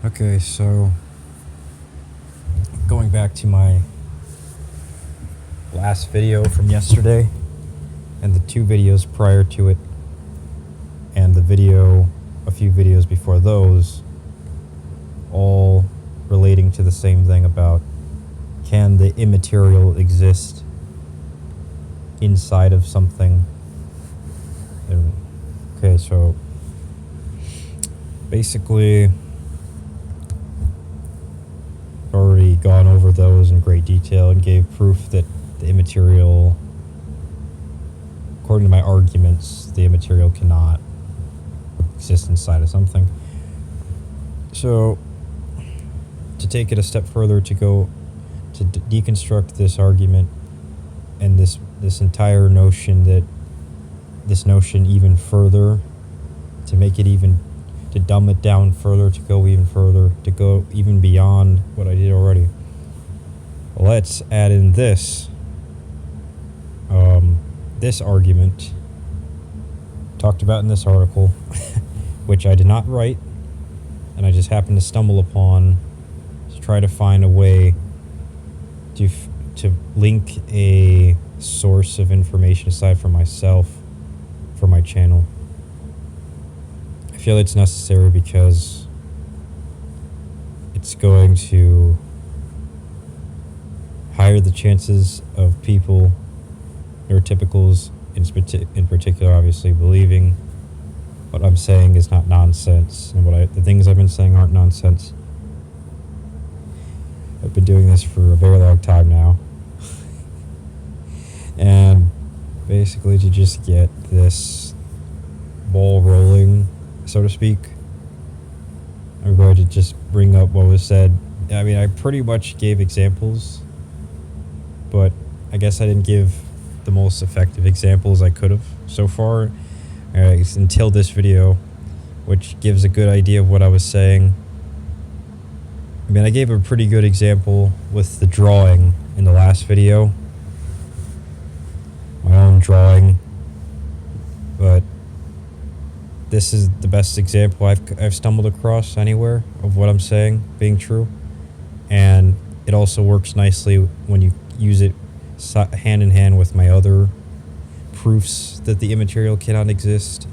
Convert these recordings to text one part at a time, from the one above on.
Okay, so going back to my last video from yesterday and the two videos prior to it and a few videos before those, all relating to the same thing about can the immaterial exist inside of something. Okay, so basically already gone over those in great detail and gave proof that the immaterial, according to my arguments, the immaterial cannot exist inside of something. So to take it a step further, to go to deconstruct this argument and this entire notion, even further, to make it even, to dumb it down further, to go even further, to go even beyond what I did already. Let's add in this argument talked about in this article, which I did not write, and I just happened to stumble upon to try to find a way to link a source of information aside from myself for my channel. I feel it's necessary because it's going to higher the chances of people, neurotypicals in particular, obviously believing what I'm saying is not nonsense, and the things I've been saying aren't nonsense. I've been doing this for a very long time now. And basically, to just get this ball rolling, so to speak, I'm going to just bring up what was said. I mean, I pretty much gave examples, but I guess I didn't give the most effective examples I could have so far, until this video, which gives a good idea of what I was saying. I mean, I gave a pretty good example with the drawing in the last video, my own drawing, but this is the best example I've stumbled across anywhere of what I'm saying being true, and it also works nicely when you use it hand in hand with my other proofs that the immaterial cannot exist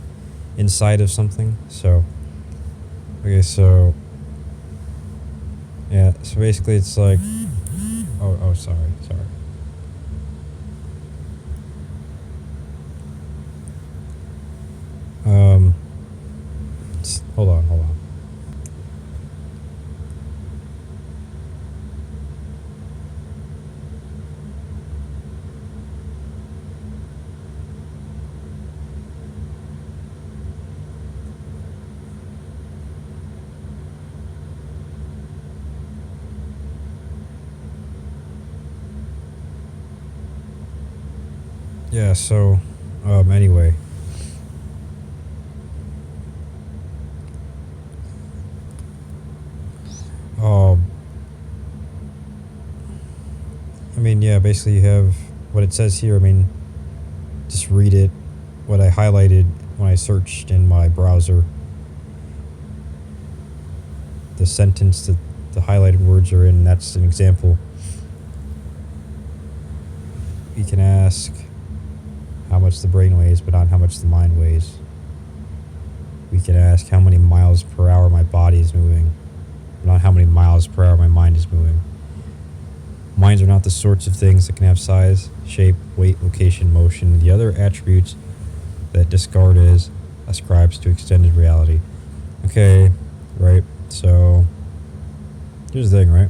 inside of something. So, okay, so yeah, so basically it's like, sorry. Hold on. Yeah, so, anyway. I mean, yeah, basically you have what it says here. I mean, just read it, what I highlighted when I searched in my browser. The sentence that the highlighted words are in, that's an example. We can ask how much the brain weighs, but not how much the mind weighs. We can ask how many miles per hour my body is moving, but not how many miles per hour my mind is moving. Minds are not the sorts of things that can have size, shape, weight, location, motion, and the other attributes that Descartes ascribes to extended reality. Okay, right, so here's the thing, right?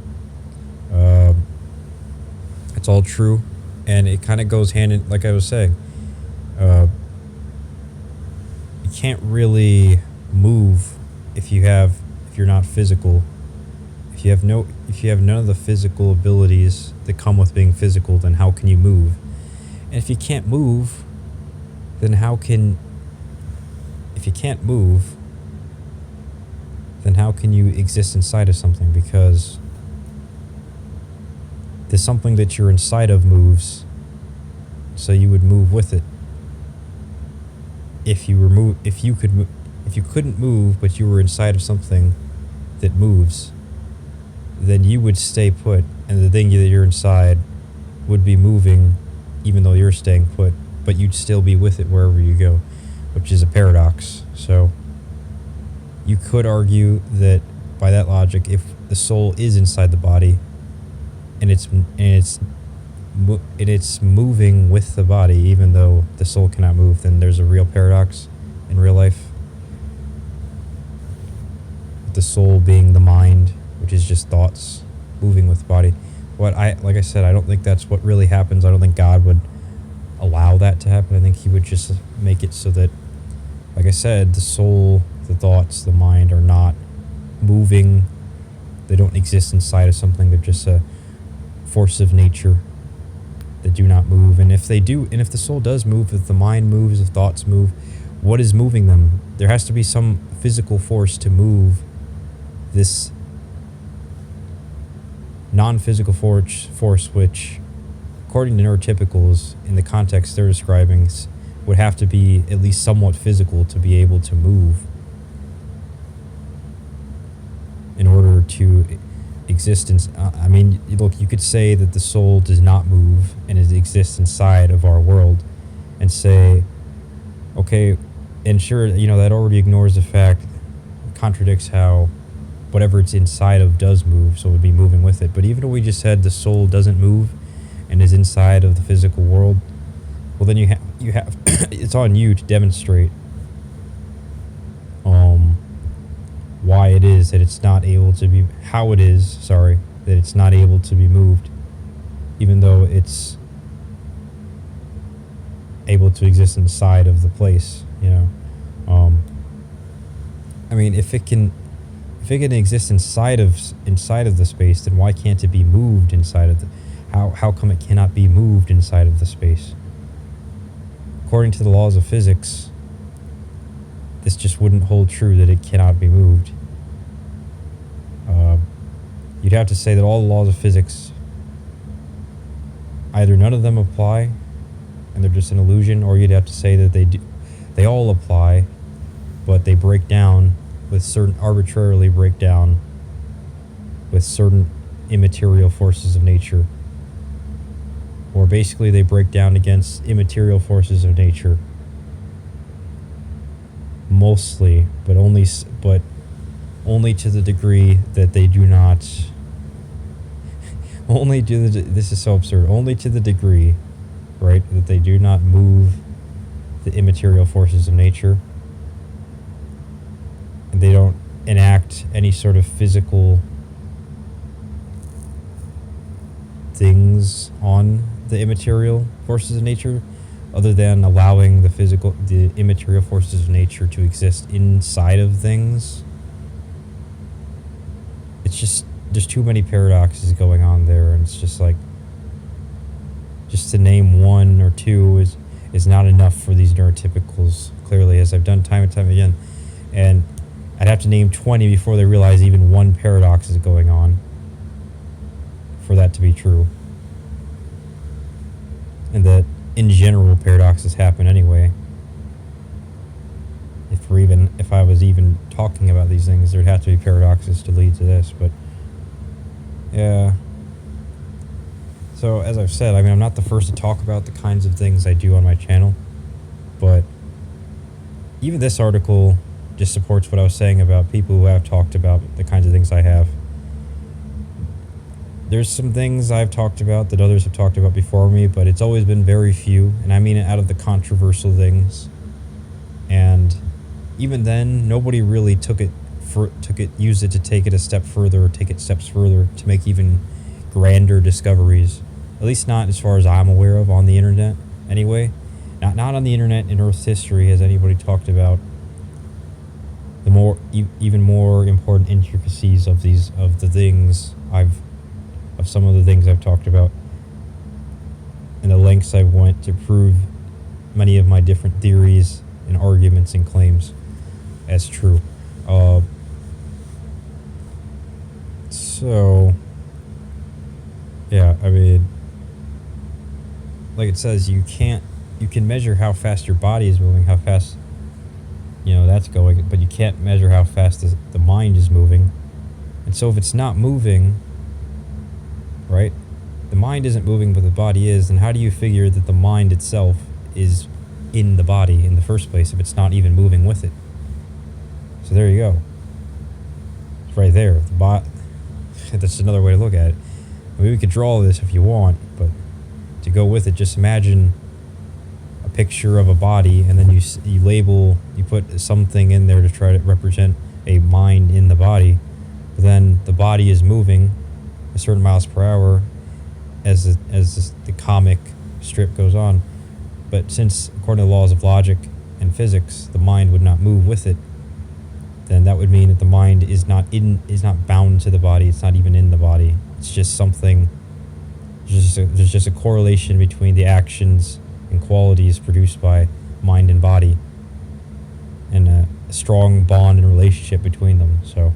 It's all true, and it kind of goes hand in, like I was saying, you can't really move if you're not physical. If you have none of the physical abilities that come with being physical, then how can you move? And if you can't move, then how can you exist inside of something? Because the something that you're inside of moves, so you would move with it. If you couldn't move, but you were inside of something that moves, then you would stay put, and the thing that you're inside would be moving even though you're staying put, but you'd still be with it wherever you go, which is a paradox. So you could argue that by that logic, if the soul is inside the body and it's moving with the body even though the soul cannot move, then there's a real paradox in real life. The soul being the mind, which is just thoughts moving with the body. Like I said, I don't think that's what really happens. I don't think God would allow that to happen. I think he would just make it so that, like I said, the soul, the thoughts, the mind are not moving. They don't exist inside of something. They're just a force of nature that do not move. And if they do, and if the soul does move, if the mind moves, if thoughts move, what is moving them? There has to be some physical force to move this non-physical force, which, according to neurotypicals, in the context they're describing, would have to be at least somewhat physical to be able to move in order to exist. I mean, look, you could say that the soul does not move and it exists inside of our world, and say, okay, and sure, that already ignores the fact, contradicts how whatever it's inside of does move, so it would be moving with it. But even if we just said the soul doesn't move and is inside of the physical world, well, then you have it's on you to demonstrate why it is that it's not able to be, that it's not able to be moved, even though it's able to exist inside of the place. I mean, if it can exist inside of the space, then why can't it be moved inside of the? How come it cannot be moved inside of the space? According to the laws of physics, this just wouldn't hold true, that it cannot be moved. You'd have to say that all the laws of physics, either none of them apply and they're just an illusion, or you'd have to say that they all apply, but they break down arbitrarily break down with certain immaterial forces of nature. Or basically they break down against immaterial forces of nature. Mostly, but only to the degree that they do not this is so absurd. Only to the degree, right, that they do not move the immaterial forces of nature. And they don't enact any sort of physical things on the immaterial forces of nature, other than allowing the immaterial forces of nature to exist inside of things. It's just, there's too many paradoxes going on there, and it's just like, just to name one or two is not enough for these neurotypicals, clearly, as I've done time and time again. And I'd have to name 20 before they realize even one paradox is going on for that to be true. And that, in general, paradoxes happen anyway. If I was even talking about these things, there'd have to be paradoxes to lead to this, but yeah. So, as I've said, I mean, I'm not the first to talk about the kinds of things I do on my channel, but even this article just supports what I was saying about people who have talked about the kinds of things I have. There's some things I've talked about that others have talked about before me, but it's always been very few, and I mean it out of the controversial things. And even then, nobody really used it to take it a step further, or take it steps further to make even grander discoveries. At least not as far as I'm aware of on the internet, anyway. Not on the internet in Earth's history has anybody talked about the even more important intricacies of some of the things I've talked about, and the lengths I went to prove many of my different theories and arguments and claims as true. So yeah, I mean, like it says, you can measure how fast your body is moving, how fast that's going, but you can't measure how fast the mind is moving. And so if it's not moving, right? The mind isn't moving, but the body is. Then how do you figure that the mind itself is in the body in the first place if it's not even moving with it? So there you go. It's right there. That's another way to look at it. I mean, we could draw this if you want, but to go with it, just imagine a picture of a body, and then you put something in there to try to represent a mind in the body. But then the body is moving a certain miles per hour as the comic strip goes on. But since, according to the laws of logic and physics, the mind would not move with it, then that would mean that the mind is not bound to the body. It's not even in the body. It's just something. There's just a correlation between the actions and qualities produced by mind and body, and a strong bond and relationship between them. So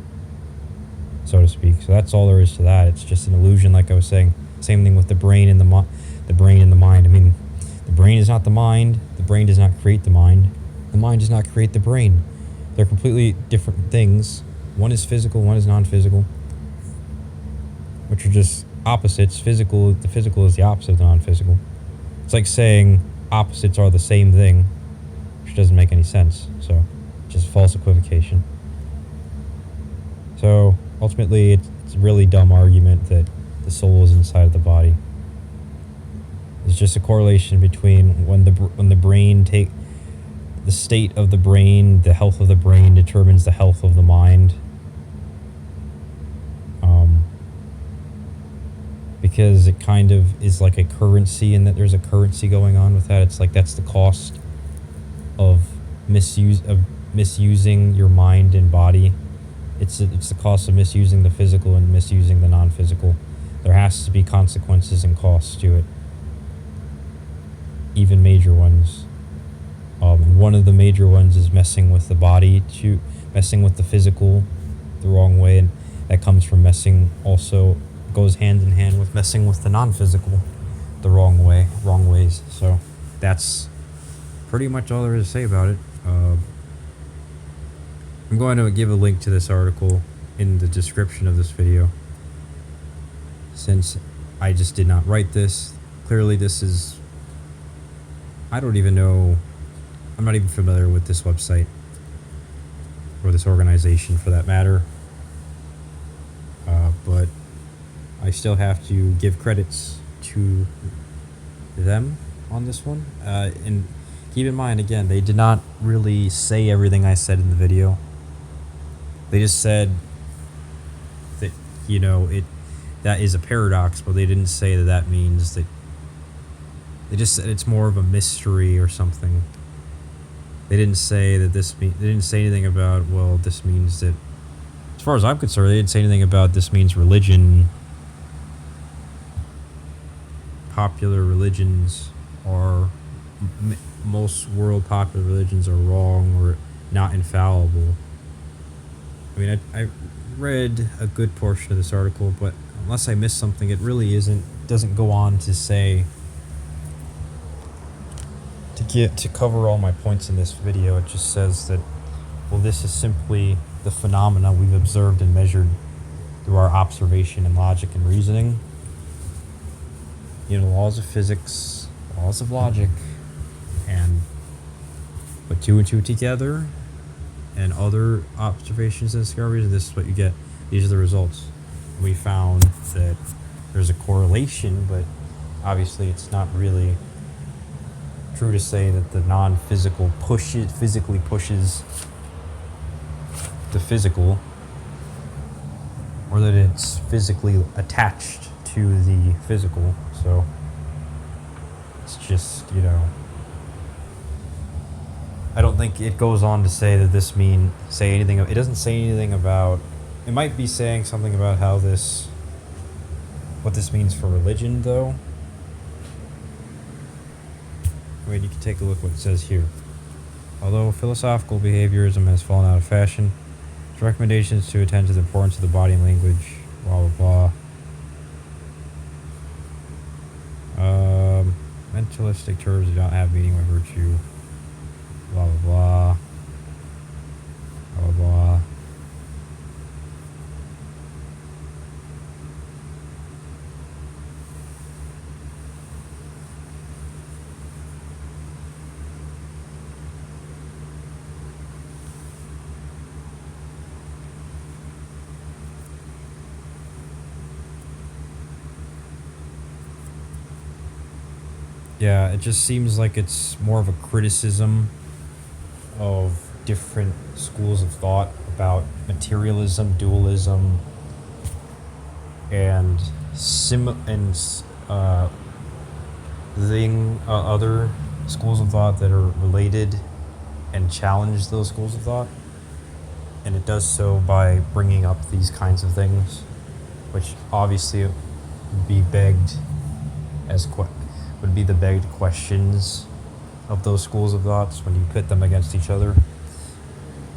to speak. So that's all there is to that. It's just an illusion, like I was saying. Same thing with the brain and the brain and the mind. I mean, the brain is not the mind. The brain does not create the mind. The mind does not create the brain. They're completely different things. One is physical, one is non-physical, which are just opposites. The physical is the opposite of the non-physical. It's like saying opposites are the same thing, which doesn't make any sense. So, just false equivocation. So, ultimately, it's a really dumb argument that the soul is inside of the body. There's just a correlation between when the brain the state of the brain, the health of the brain determines the health of the mind. Because it kind of is like a currency, and that there's a currency going on with that. It's like that's the cost of misusing your mind and body. It's the cost of misusing the physical and misusing the non-physical. There has to be consequences and costs to it, even major ones. One of the major ones is messing with the body, messing with the physical the wrong way, and that comes from goes hand in hand with messing with the non-physical the wrong ways. So that's pretty much all there is to say about it. I'm going to give a link to this article in the description of this video, since I just did not write this. Clearly I don't even know, I'm not even familiar with this website, or this organization for that matter, but I still have to give credits to them on this one. And keep in mind, again, they did not really say everything I said in the video. They just said that, that is a paradox, but they didn't say that means that. They just said it's more of a mystery or something. They didn't say that they didn't say anything about, well, this means that, as far as I'm concerned, they didn't say anything about this means religion. Popular religions most world popular religions are wrong or not infallible. I mean, I read a good portion of this article, but unless I missed something, it really doesn't go on to say, to cover all my points in this video. It just says that, well, this is simply the phenomena we've observed and measured through our observation and logic and reasoning. Laws of physics, laws of logic, and put two and two together, and other observations and discoveries, and this is what you get. These are the results. We found that there's a correlation, but obviously it's not really true to say that the non-physical physically pushes the physical, or that it's physically attached to the physical. So it's just, I don't think it goes on to say that it doesn't say anything about, it might be saying something about what this means for religion, though. I mean, you can take a look what it says here. Although philosophical behaviorism has fallen out of fashion, its recommendations to attend to the importance of the body and language, blah, blah, blah. Mentalistic terms do not have meaning with virtue, blah, blah, blah, blah, blah, blah. Yeah, it just seems like it's more of a criticism of different schools of thought about materialism, dualism, and uh, other schools of thought that are related and challenge those schools of thought. And it does so by bringing up these kinds of things, which obviously would be begged would be the begged questions of those schools of thoughts when you pit them against each other.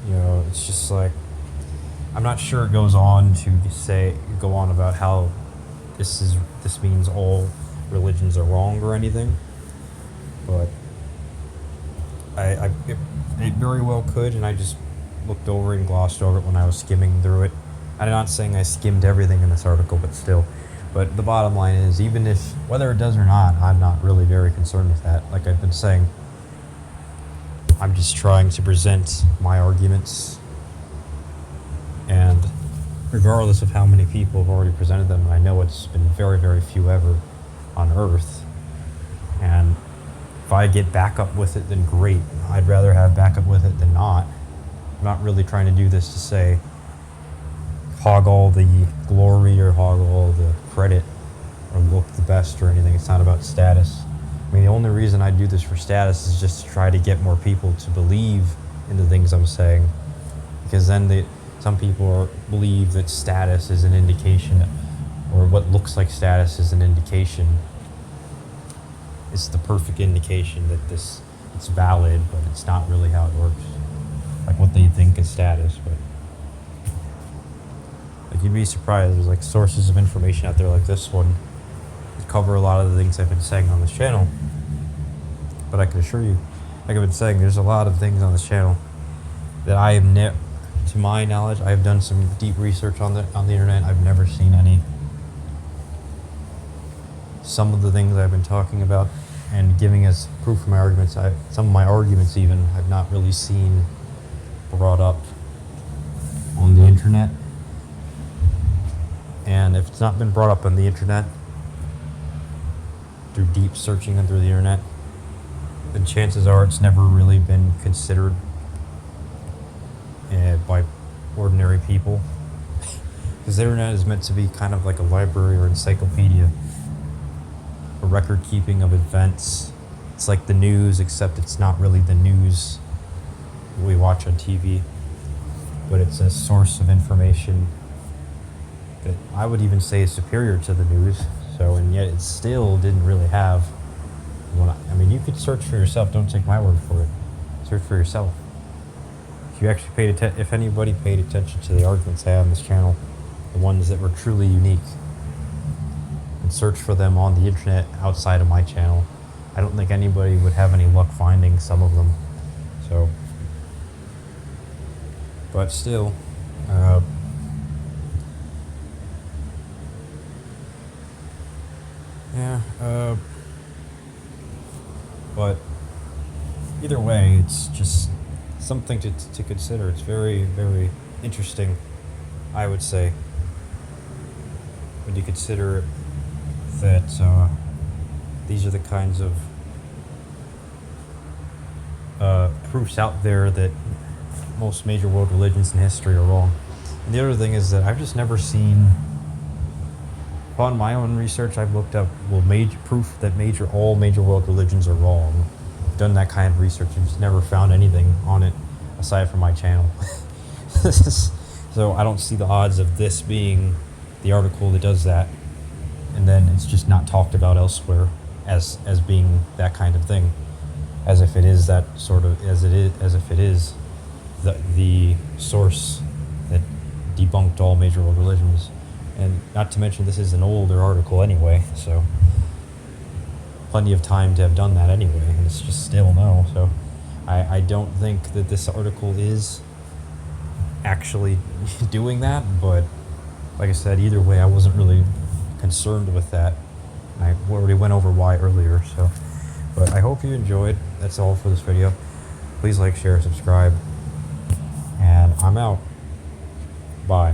You know, it's just like, I'm not sure it goes on to go on about how this means all religions are wrong or anything, but it very well could, and I just looked over it and glossed over it when I was skimming through it. I'm not saying I skimmed everything in this article, but still. But the bottom line is, whether it does or not, I'm not really very concerned with that. Like I've been saying, I'm just trying to present my arguments, and regardless of how many people have already presented them, I know it's been very, very few ever on Earth, and if I get backup with it, then great. I'd rather have backup with it than not. I'm not really trying to do this to say hog all the glory or hog all the credit or look the best or anything. It's not about status. I mean, the only reason I do this for status is just to try to get more people to believe in the things I'm saying, because then some people believe that status is an indication, or what looks like status is an indication. It's the perfect indication that it's valid, but it's not really how it works. Like what they think is status, but like you'd be surprised. There's like sources of information out there like this one that cover a lot of the things I've been saying on this channel. But I can assure you, like I've been saying, there's a lot of things on this channel that I have to my knowledge, I have done some deep research on the internet. I've never seen any. Some of the things I've been talking about and giving as proof of my arguments, some of my arguments even, I've not really seen brought up on the internet. And if it's not been brought up on the internet, through deep searching and through the internet, then chances are it's never really been considered by ordinary people. Because the internet is meant to be kind of like a library or encyclopedia, a record keeping of events. It's like the news, except it's not really the news we watch on TV, but it's a source of information that I would even say is superior to the news. So, and yet it still didn't really have. I mean, you could search for yourself. Don't take my word for it. Search for yourself. If you actually if anybody paid attention to the arguments I have on this channel, the ones that were truly unique, and search for them on the internet outside of my channel, I don't think anybody would have any luck finding some of them. So, but still, but either way, it's just something to consider. It's very, very interesting, I would say, when you consider that these are the kinds of proofs out there that most major world religions in history are wrong. And the other thing is that I've just never seen, upon my own research, I've looked up major proof that all major world religions are wrong. I've done that kind of research and just never found anything on it aside from my channel. So I don't see the odds of this being the article that does that, and then it's just not talked about elsewhere as being that kind of thing, as if it is the source that debunked all major world religions. And not to mention, this is an older article anyway, so plenty of time to have done that anyway, and it's just still no. So I don't think that this article is actually doing that, but like I said, either way, I wasn't really concerned with that. I already went over why earlier, so. But I hope you enjoyed. That's all for this video. Please like, share, subscribe, and I'm out. Bye.